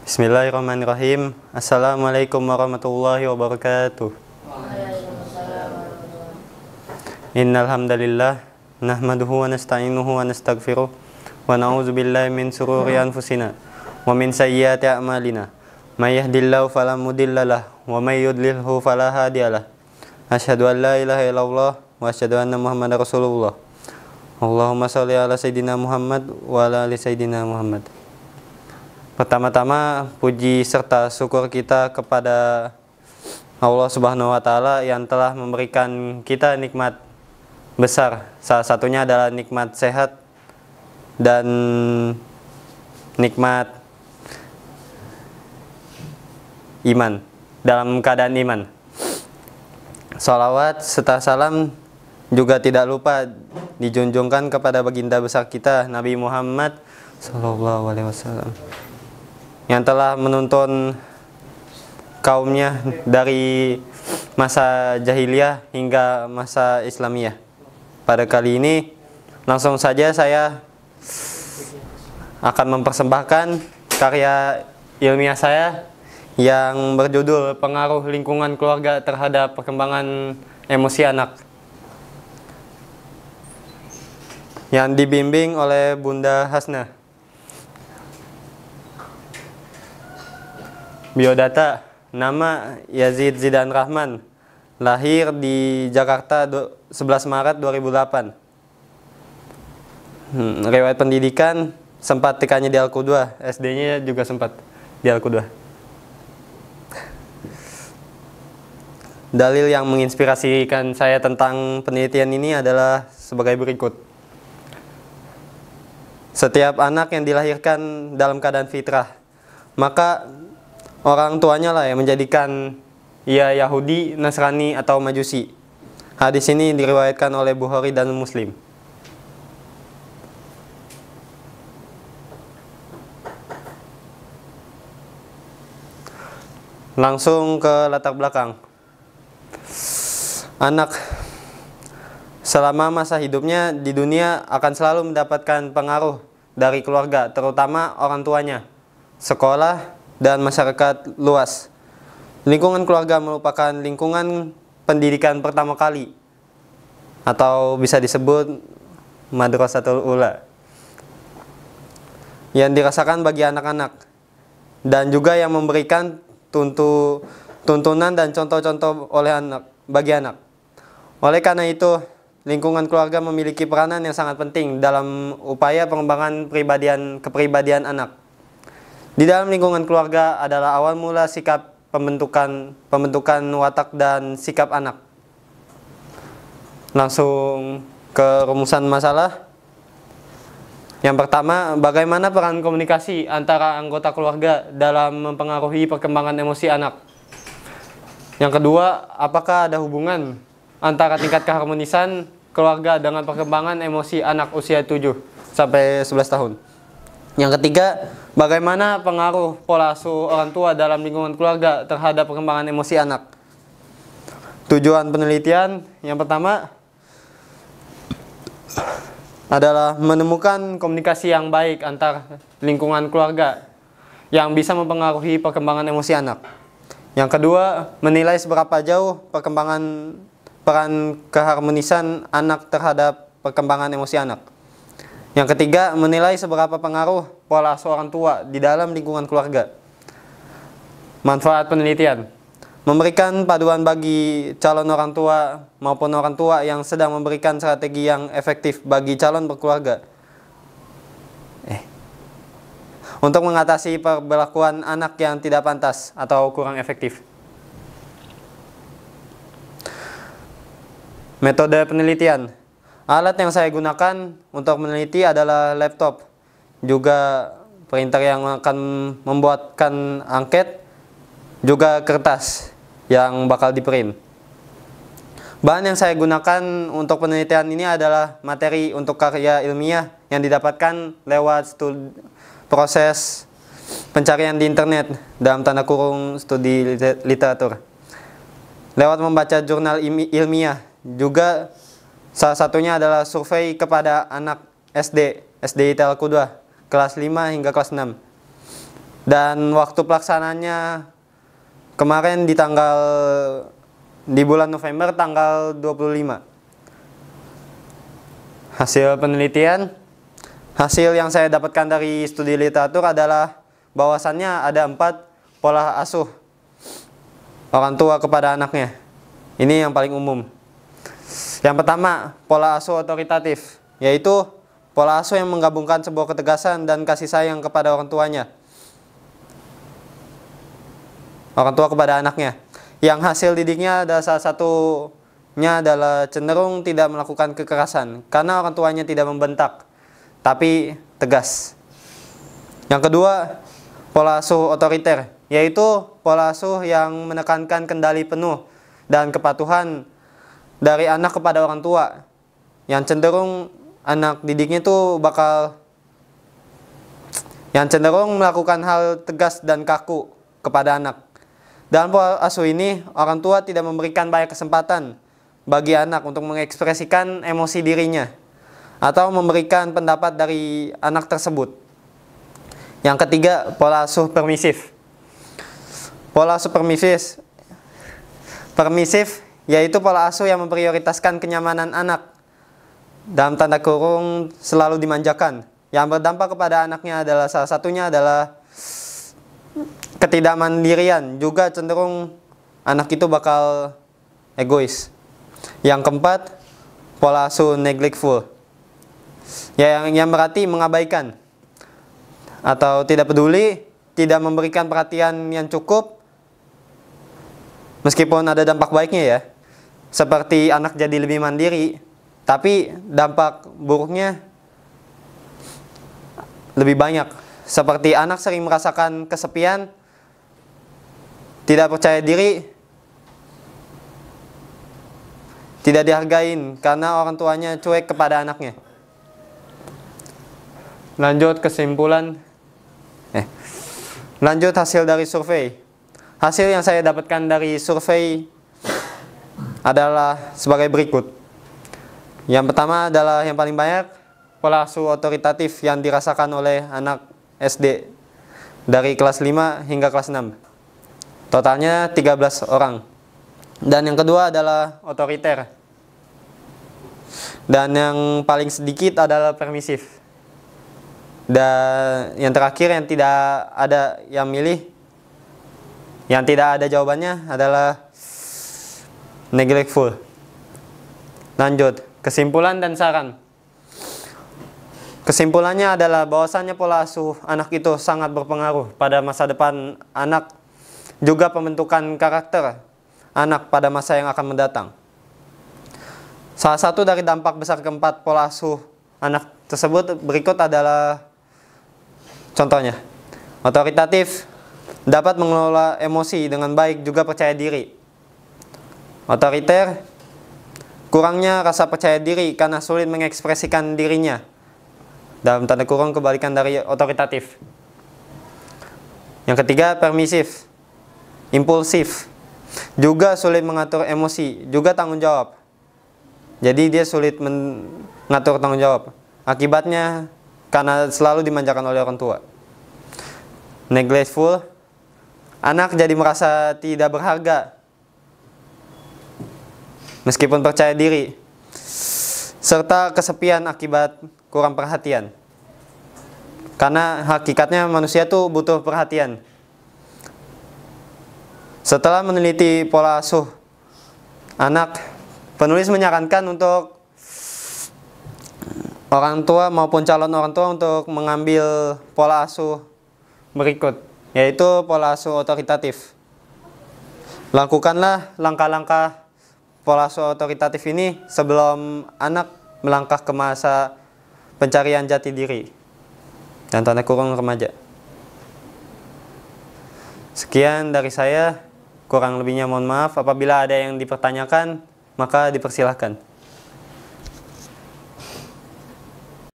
Bismillahirrahmanirrahim. Assalamualaikum warahmatullahi wabarakatuh. Innal hamdalillah nahmaduhu wa nasta'inuhu wa nastaghfiruh wa na'udzu billahi min shururi anfusina wa min sayyiati a'malina. May yahdihillahu fala mudhillalah wa may yudlilhu fala hadiyalah. Asyhadu an la ilaha illallah wa asyhadu anna Muhammadar Rasulullah. Allahumma shalli ala sayyidina Muhammad wa ala ali sayyidina Muhammad. Pertama-tama puji serta syukur kita kepada Allah Subhanahu wa taala yang telah memberikan kita nikmat besar. Salah satunya adalah nikmat sehat dan nikmat iman, dalam keadaan iman. Shalawat serta salam juga tidak lupa dijunjungkan kepada baginda besar kita Nabi Muhammad sallallahu alaihi wasallam yang telah menuntun kaumnya dari masa jahiliyah hingga masa Islamiyah. Pada kali ini langsung saja saya akan mempersembahkan karya ilmiah saya yang berjudul Pengaruh Lingkungan Keluarga Terhadap Perkembangan Emosi Anak, yang dibimbing oleh Bunda Hasna. Biodata: nama Yazid Zidan Rahman, lahir di Jakarta 11 Maret 2008. Riwayat pendidikan sempat TK-nya di Al-Qudwah, SD-nya juga sempat di Al-Qudwah. Dalil yang menginspirasikan saya tentang penelitian ini adalah sebagai berikut. Setiap anak yang dilahirkan dalam keadaan fitrah, maka orang tuanya lah yang menjadikan ia Yahudi, Nasrani, atau Majusi. Hadis ini diriwayatkan oleh Bukhari dan Muslim. Langsung ke latar belakang. Anak selama masa hidupnya di dunia akan selalu mendapatkan pengaruh dari keluarga, terutama orang tuanya, sekolah, dan masyarakat luas. Lingkungan keluarga merupakan lingkungan pendidikan pertama kali, atau bisa disebut madrasatul ula, yang dirasakan bagi anak-anak, dan juga yang memberikan tuntunan dan contoh-contoh bagi anak. Oleh karena itu, lingkungan keluarga memiliki peranan yang sangat penting dalam upaya pengembangan kepribadian anak. Di dalam lingkungan keluarga adalah awal mula sikap pembentukan watak dan sikap anak. Langsung ke rumusan masalah. Yang pertama, bagaimana peran komunikasi antara anggota keluarga dalam mempengaruhi perkembangan emosi anak? Yang kedua, apakah ada hubungan antara tingkat keharmonisan keluarga dengan perkembangan emosi anak usia 7 sampai 11 tahun. Yang ketiga, bagaimana pengaruh pola asuh orang tua dalam lingkungan keluarga terhadap perkembangan emosi anak. Tujuan penelitian yang pertama adalah menemukan komunikasi yang baik antar lingkungan keluarga yang bisa mempengaruhi perkembangan emosi anak. Yang kedua, menilai seberapa jauh peran keharmonisan anak terhadap perkembangan emosi anak. Yang ketiga, menilai seberapa pengaruh pola asuh orang tua di dalam lingkungan keluarga. Manfaat penelitian: memberikan paduan bagi calon orang tua maupun orang tua yang sedang memberikan strategi yang efektif bagi calon berkeluarga untuk mengatasi perlakuan anak yang tidak pantas atau kurang efektif. Metode penelitian: alat yang saya gunakan untuk meneliti adalah laptop, juga printer yang akan membuatkan angket, juga kertas yang bakal diprint. Bahan yang saya gunakan untuk penelitian ini adalah materi untuk karya ilmiah yang didapatkan lewat proses pencarian di internet, dalam tanda kurung studi literatur, lewat membaca jurnal ilmiah. Juga salah satunya adalah survei kepada anak SD Al-Qudwah kelas 5 hingga kelas 6. Dan waktu pelaksananya kemarin di bulan November tanggal 25. Hasil penelitian, hasil yang saya dapatkan dari studi literatur adalah bahwasannya ada 4 pola asuh orang tua kepada anaknya. Ini yang paling umum. Yang pertama, pola asuh otoritatif, yaitu pola asuh yang menggabungkan sebuah ketegasan dan kasih sayang kepada orang tuanya. Orang tua kepada anaknya. Yang hasil didiknya adalah salah satunya adalah cenderung tidak melakukan kekerasan karena orang tuanya tidak membentak, tapi tegas. Yang kedua, pola asuh otoriter, yaitu pola asuh yang menekankan kendali penuh dan kepatuhan dari anak kepada orang tua, yang cenderung anak didiknya itu yang cenderung melakukan hal tegas dan kaku kepada anak. Dalam pola asuh ini, orang tua tidak memberikan banyak kesempatan bagi anak untuk mengekspresikan emosi dirinya atau memberikan pendapat dari anak tersebut. Yang ketiga, pola asuh permisif. Pola asuh permisif yaitu pola asuh yang memprioritaskan kenyamanan anak, dalam tanda kurung selalu dimanjakan. Yang berdampak kepada anaknya adalah salah satunya adalah ketidakmandirian, juga cenderung anak itu bakal egois. Yang keempat, pola asuh neglectful, yang berarti mengabaikan atau tidak peduli, tidak memberikan perhatian yang cukup, meskipun ada dampak baiknya ya, seperti anak jadi lebih mandiri, tapi dampak buruknya lebih banyak, seperti anak sering merasakan kesepian, tidak percaya diri, tidak dihargain karena orang tuanya cuek kepada anaknya. Lanjut hasil dari survei. Hasil yang saya dapatkan dari survei adalah sebagai berikut. Yang pertama adalah yang paling banyak pola asuh otoritatif yang dirasakan oleh anak SD dari kelas 5 hingga kelas 6. Totalnya 13 orang. Dan yang kedua adalah otoriter. Dan yang paling sedikit adalah permisif. Dan yang terakhir yang tidak ada yang milih, yang tidak ada jawabannya adalah neglectful. Lanjut, kesimpulan dan saran. Kesimpulannya adalah bahwasannya pola asuh anak itu sangat berpengaruh pada masa depan anak, juga pembentukan karakter anak pada masa yang akan mendatang. Salah satu dari dampak besar keempat pola asuh anak tersebut berikut adalah contohnya. Otoritatif, dapat mengelola emosi dengan baik, juga percaya diri. Otoriter, kurangnya rasa percaya diri karena sulit mengekspresikan dirinya, dalam tanda kurung kebalikan dari otoritatif. Yang ketiga, permisif, impulsif, juga sulit mengatur emosi, juga tanggung jawab. Jadi dia sulit mengatur tanggung jawab. Akibatnya karena selalu dimanjakan oleh orang tua. Neglectful, anak jadi merasa tidak berharga meskipun percaya diri, serta kesepian akibat kurang perhatian. Karena hakikatnya manusia tuh butuh perhatian. Setelah meneliti pola asuh anak, penulis menyarankan untuk orang tua maupun calon orang tua untuk mengambil pola asuh berikut, yaitu pola asuh otoritatif. Lakukanlah langkah-langkah pola asuh otoritatif ini sebelum anak melangkah ke masa pencarian jati diri dan tanda kurung remaja. Sekian dari saya. Kurang lebihnya mohon maaf. Apabila ada yang dipertanyakan, maka dipersilahkan.